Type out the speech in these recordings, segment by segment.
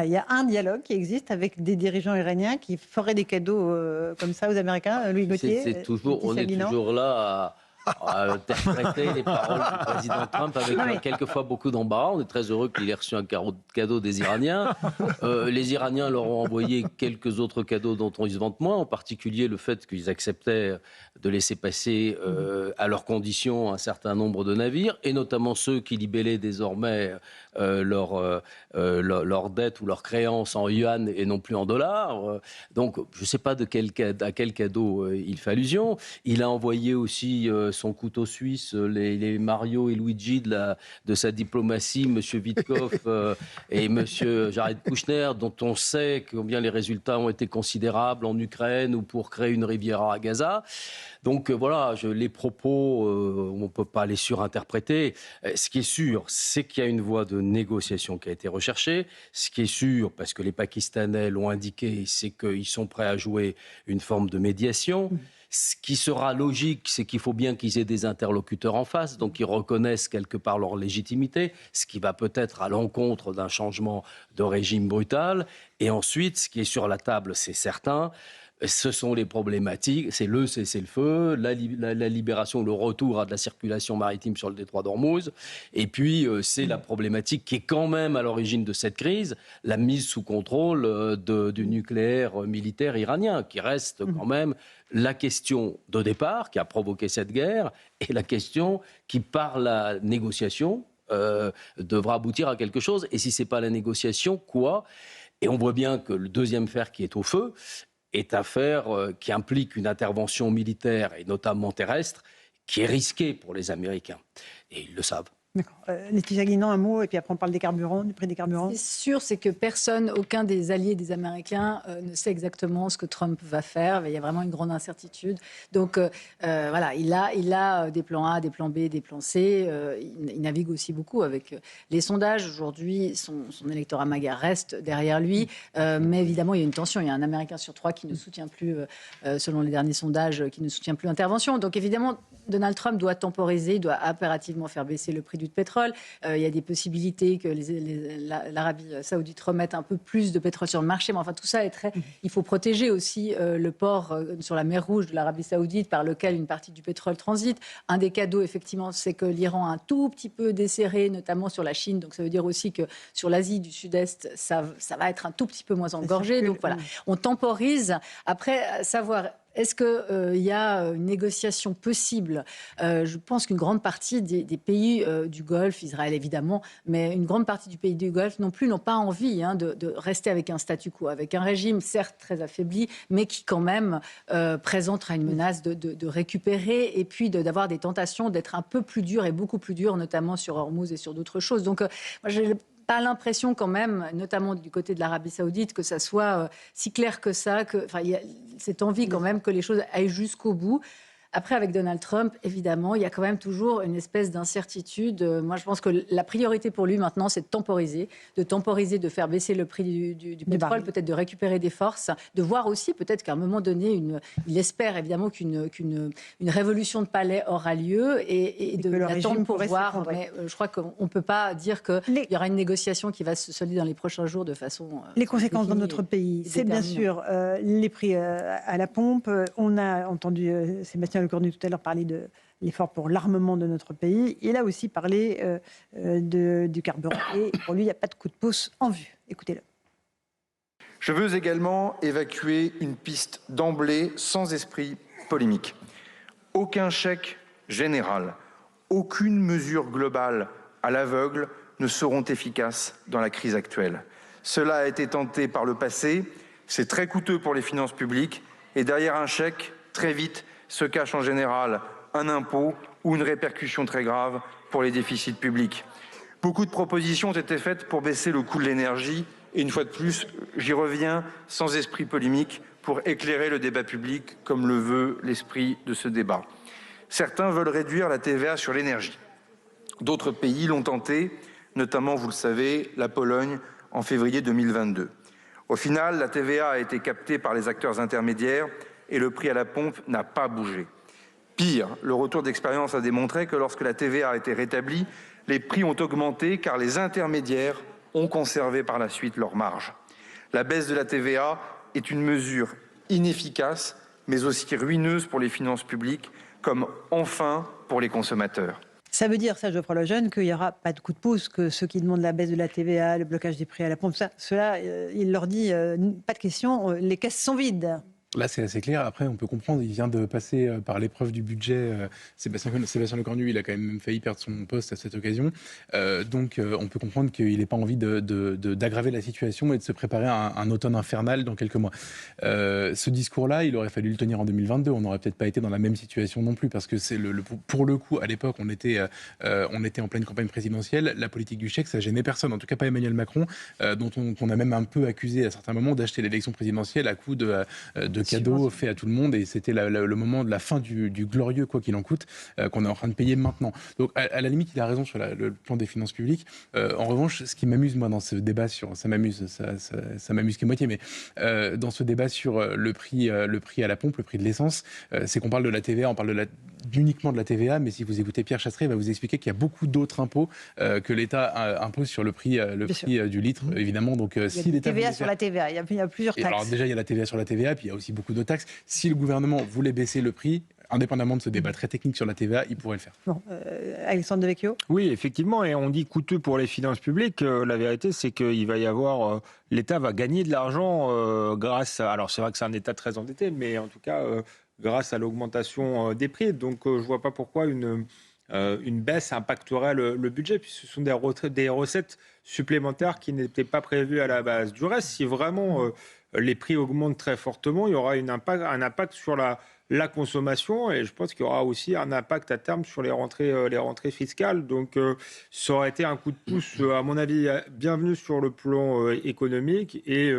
Il y a un dialogue qui existe avec des dirigeants iraniens qui feraient des cadeaux comme ça aux Américains. Louis Gauthier, on est toujours là à interpréter les paroles du président Trump avec quelquefois beaucoup d'embarras. On est très heureux qu'il ait reçu un cadeau des Iraniens. Les Iraniens leur ont envoyé quelques autres cadeaux dont ils se vantent moins, en particulier le fait qu'ils acceptaient de laisser passer à leurs conditions un certain nombre de navires, et notamment ceux qui libellaient désormais leurs dettes ou leurs créances en yuan et non plus en dollars. Donc je ne sais pas à quel cadeau il fait allusion. Il a envoyé aussi son couteau suisse, les Mario et Luigi de sa diplomatie, M. Witkoff et M. Jared Kushner, dont on sait combien les résultats ont été considérables en Ukraine ou pour créer une Riviera à Gaza. Donc voilà, les propos, on ne peut pas les surinterpréter. Ce qui est sûr, c'est qu'il y a une voie de négociation qui a été recherchée. Ce qui est sûr, parce que les Pakistanais l'ont indiqué, c'est qu'ils sont prêts à jouer une forme de médiation. Ce qui sera logique, c'est qu'il faut bien qu'ils aient des interlocuteurs en face, donc ils reconnaissent quelque part leur légitimité, ce qui va peut-être à l'encontre d'un changement de régime brutal. Et ensuite, ce qui est sur la table, c'est certain, ce sont les problématiques, c'est le cessez-le-feu, la libération, le retour à de la circulation maritime sur le détroit d'Ormuz, et puis c'est la problématique qui est quand même à l'origine de cette crise, la mise sous contrôle du nucléaire militaire iranien, qui reste quand même la question de départ qui a provoqué cette guerre, et la question qui, par la négociation, devra aboutir à quelque chose. Et si ce n'est pas la négociation, quoi ? Et on voit bien que le deuxième fer qui est au feu est un fer qui implique une intervention militaire, et notamment terrestre, qui est risquée pour les Américains. Et ils le savent. D'accord. Laetitia Guinan, un mot, et puis après on parle des carburants, du prix des carburants. Ce qui est sûr, c'est que aucun des alliés des Américains ne sait exactement ce que Trump va faire. Il y a vraiment une grande incertitude. Donc voilà, il a des plans A, des plans B, des plans C. Il navigue aussi beaucoup avec les sondages. Aujourd'hui, son électorat MAGA reste derrière lui. Mais évidemment, il y a une tension. Il y a un Américain sur 3 qui ne soutient plus, selon les derniers sondages, qui ne soutient plus l'intervention. Donc évidemment, Donald Trump doit temporiser, doit impérativement faire baisser le prix du pétrole. Il y a des possibilités que l'Arabie saoudite remette un peu plus de pétrole sur le marché. Mais enfin, tout ça est très... Il faut protéger aussi le port sur la mer Rouge de l'Arabie saoudite par lequel une partie du pétrole transite. Un des cadeaux, effectivement, c'est que l'Iran a un tout petit peu desserré, notamment sur la Chine. Donc ça veut dire aussi que sur l'Asie du Sud-Est, ça va être un tout petit peu moins engorgé. Donc voilà, on temporise. Après, savoir... Est-ce qu'il y a une négociation possible ? Je pense qu'une grande partie des pays du Golfe, Israël évidemment, mais une grande partie du pays du Golfe non plus n'ont pas envie de rester avec un statu quo, avec un régime certes très affaibli, mais qui quand même présentera une menace de récupérer et puis d'avoir des tentations d'être un peu plus dur et beaucoup plus dur, notamment sur Hormuz et sur d'autres choses. Donc moi j'ai pas l'impression quand même, notamment du côté de l'Arabie saoudite, que ça soit si clair que ça, il y a cette envie quand même que les choses aillent jusqu'au bout. Après, avec Donald Trump, évidemment, il y a quand même toujours une espèce d'incertitude. Moi, je pense que la priorité pour lui maintenant, c'est de temporiser, de faire baisser le prix du pétrole, peut-être de récupérer des forces, de voir aussi peut-être qu'à un moment donné, il espère évidemment qu'une révolution de palais aura lieu et d'attendre pour voir. Mais je crois qu'on ne peut pas dire qu'il y aura une négociation qui va se solder dans les prochains jours de façon... Les conséquences dans notre pays, c'est bien sûr les prix à la pompe. On a entendu Sébastien Lecornu tout à l'heure parler de l'effort pour l'armement de notre pays. Il a aussi parlé du carburant. Et pour lui, il n'y a pas de coup de pouce en vue. Écoutez-le. Je veux également évacuer une piste d'emblée sans esprit polémique. Aucun chèque général, aucune mesure globale à l'aveugle ne seront efficaces dans la crise actuelle. Cela a été tenté par le passé, c'est très coûteux pour les finances publiques et derrière un chèque, très vite, se cache en général un impôt ou une répercussion très grave pour les déficits publics. Beaucoup de propositions ont été faites pour baisser le coût de l'énergie et une fois de plus, j'y reviens sans esprit polémique pour éclairer le débat public comme le veut l'esprit de ce débat. Certains veulent réduire la TVA sur l'énergie. D'autres pays l'ont tenté, notamment, vous le savez, la Pologne en février 2022. Au final, la TVA a été captée par les acteurs intermédiaires et le prix à la pompe n'a pas bougé. Pire, le retour d'expérience a démontré que lorsque la TVA a été rétablie, les prix ont augmenté car les intermédiaires ont conservé par la suite leurs marges. La baisse de la TVA est une mesure inefficace, mais aussi ruineuse pour les finances publiques, comme enfin pour les consommateurs. Ça veut dire, ça, Geoffroy Lejeune, qu'il n'y aura pas de coup de pouce, que ceux qui demandent la baisse de la TVA, le blocage des prix à la pompe, cela, il leur dit pas de question, les caisses sont vides. Là, c'est assez clair. Après, on peut comprendre, il vient de passer par l'épreuve du budget. Sébastien Lecornu, il a quand même failli perdre son poste à cette occasion. Donc, on peut comprendre qu'il n'ait pas envie d'aggraver la situation et de se préparer à un automne infernal dans quelques mois. Ce discours-là, il aurait fallu le tenir en 2022. On n'aurait peut-être pas été dans la même situation non plus, parce que pour le coup, à l'époque, on était en pleine campagne présidentielle. La politique du chèque, ça gênait personne, en tout cas pas Emmanuel Macron, dont on a même un peu accusé à certains moments d'acheter l'élection présidentielle à coup de cadeaux faits à tout le monde, et c'était le moment de la fin du glorieux quoi qu'il en coûte qu'on est en train de payer maintenant. Donc à la limite, il a raison sur le plan des finances publiques. En revanche, ce qui m'amuse moi dans ce débat ça m'amuse qu'à moitié, mais dans ce débat sur le prix à la pompe, le prix de l'essence, c'est qu'on parle de la TVA, on parle uniquement de la TVA, mais si vous écoutez Pierre Chasseret, il va vous expliquer qu'il y a beaucoup d'autres impôts que l'État impose sur le prix du litre, évidemment. Donc, il y a TVA sur la TVA, il y a plusieurs taxes. Alors déjà, il y a la TVA sur la TVA, puis il y a aussi beaucoup de taxes. Si le gouvernement voulait baisser le prix, indépendamment de ce débat très technique sur la TVA, il pourrait le faire. Bon, Alexandre Devecchio ? Oui, effectivement, et on dit coûteux pour les finances publiques. La vérité, c'est qu'il va y avoir... l'État va gagner de l'argent grâce à... Alors, c'est vrai que c'est un État très endetté, mais en tout cas, grâce à l'augmentation des prix. Donc, je ne vois pas pourquoi une baisse impacterait le budget, puisque ce sont des recettes supplémentaires qui n'étaient pas prévues à la base. Du reste, si vraiment les prix augmentent très fortement, il y aura un impact sur la consommation, et je pense qu'il y aura aussi un impact à terme sur les rentrées fiscales. Donc ça aurait été un coup de pouce, à mon avis, bienvenu sur le plan économique et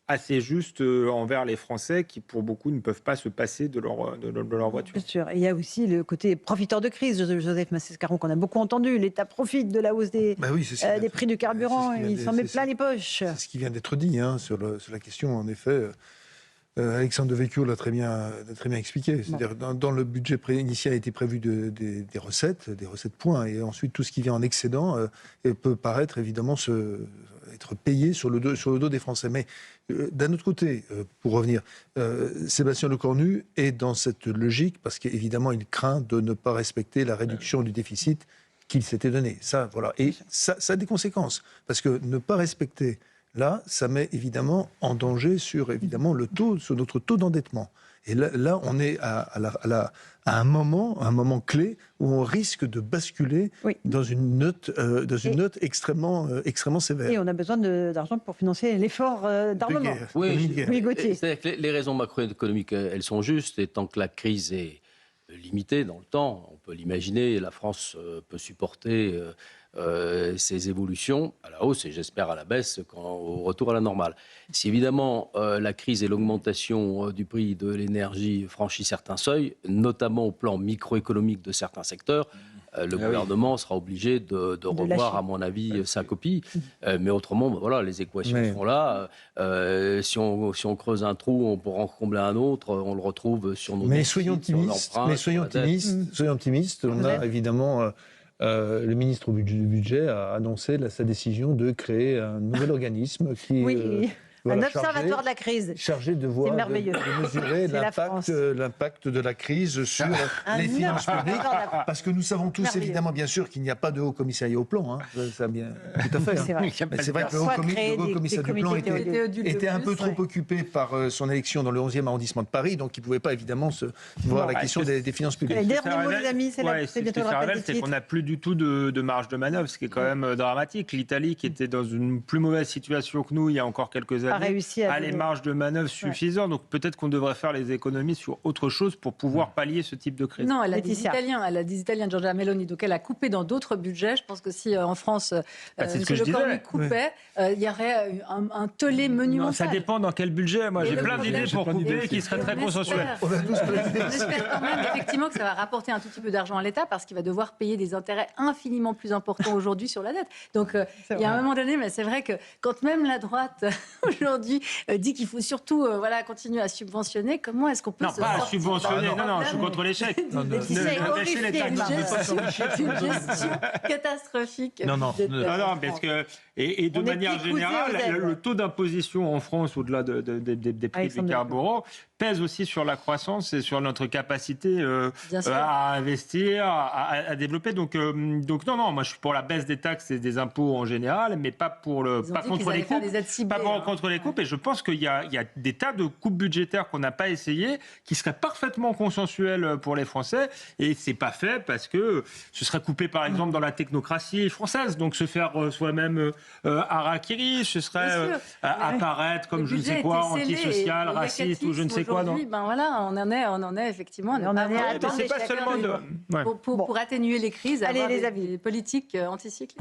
assez juste envers les Français qui, pour beaucoup, ne peuvent pas se passer de leur voiture. Bien sûr. Et il y a aussi le côté profiteur de crise, Joseph Massescaron, qu'on a beaucoup entendu. L'État profite de la hausse des prix du carburant, il s'en met plein les poches. C'est ce qui vient d'être dit sur la question, en effet. Alexandre Devecchio l'a très bien expliqué. C'est-à-dire, dans le budget initial, a été prévu des recettes points, et ensuite tout ce qui vient en excédent peut paraître évidemment être payé sur le dos des Français. Mais d'un autre côté, pour revenir, Sébastien Lecornu est dans cette logique parce qu'évidemment, il craint de ne pas respecter la réduction du déficit qu'il s'était donné. Ça, voilà. Et ça a des conséquences, parce que ne pas respecter... Là, ça met évidemment en danger sur notre taux d'endettement. Et là on est à un moment clé où on risque de basculer dans une note extrêmement sévère. Et on a besoin d'argent pour financer l'effort d'armement. Oui, Gauthier. C'est-à-dire que les raisons macroéconomiques, elles sont justes, et tant que la crise est limitée dans le temps, on peut l'imaginer, la France peut supporter ces évolutions à la hausse et j'espère à la baisse au retour à la normale. Si évidemment la crise et l'augmentation du prix de l'énergie franchissent certains seuils, notamment au plan microéconomique de certains secteurs, le gouvernement sera obligé de revoir, à mon avis, sa copie. Mais autrement, voilà, les équations sont là. Si on creuse un trou, on pourra en combler un autre. On le retrouve sur nos Mais soyons optimistes. Soyons optimistes. On a évidemment... le ministre du Budget a annoncé sa décision de créer un nouvel organisme qui... un observatoire de la crise. Chargé de mesurer l'impact de la crise sur les finances publiques. Parce que nous savons tous, évidemment, bien sûr, qu'il n'y a pas de haut commissariat au plan. Ça bien, tout à fait. C'est vrai que le haut commissaire du plan était un peu trop occupé par son élection dans le 11e arrondissement de Paris, donc il ne pouvait pas, évidemment, voir la question des finances publiques. Le dernier mot, les amis, c'est bientôt le rappel des titres. C'est qu'on n'a plus du tout de marge de manœuvre, ce qui est quand même dramatique. L'Italie, qui était dans une plus mauvaise situation que nous il y a encore quelques années, a les marges de manœuvre suffisantes. Donc peut-être qu'on devrait faire les économies sur autre chose pour pouvoir pallier ce type de crise. Non, elle a des Italiens, Giorgia Meloni, donc elle a coupé dans d'autres budgets. Je pense que si en France, M. Lecornu coupait, il y aurait un tollé monumental. Non, ça dépend dans quel budget. Moi, j'ai plein d'idées pour couper qui seraient très consensuelles. On espère quand même effectivement que ça va rapporter un tout petit peu d'argent à l'État parce qu'il va devoir payer des intérêts infiniment plus importants aujourd'hui sur la dette. Donc il y a un moment donné, mais c'est vrai que quand même la droite aujourd'hui dit qu'il faut surtout continuer à subventionner, comment est-ce qu'on peut Non, pas à subventionner, non, je suis contre l'échec. Une gestion catastrophique. Non, parce que, et de manière générale, le taux d'imposition en France, au-delà des prix du carburant, pèse aussi sur la croissance et sur notre capacité à investir, à développer. Donc non, moi je suis pour la baisse des taxes et des impôts en général, mais pas contre les coupes. Contre les coupes. Et je pense qu'il y a des tas de coupes budgétaires qu'on n'a pas essayées, qui seraient parfaitement consensuelles pour les Français. Et c'est pas fait parce que ce serait coupé par exemple dans la technocratie française. Donc se faire soi-même harakiri, ce serait apparaître comme je ne sais quoi, antisocial, raciste ou je ne sais quoi. Ben voilà, on en est effectivement. C'est pas seulement pour atténuer les crises, Allez, avoir des politiques anticycliques.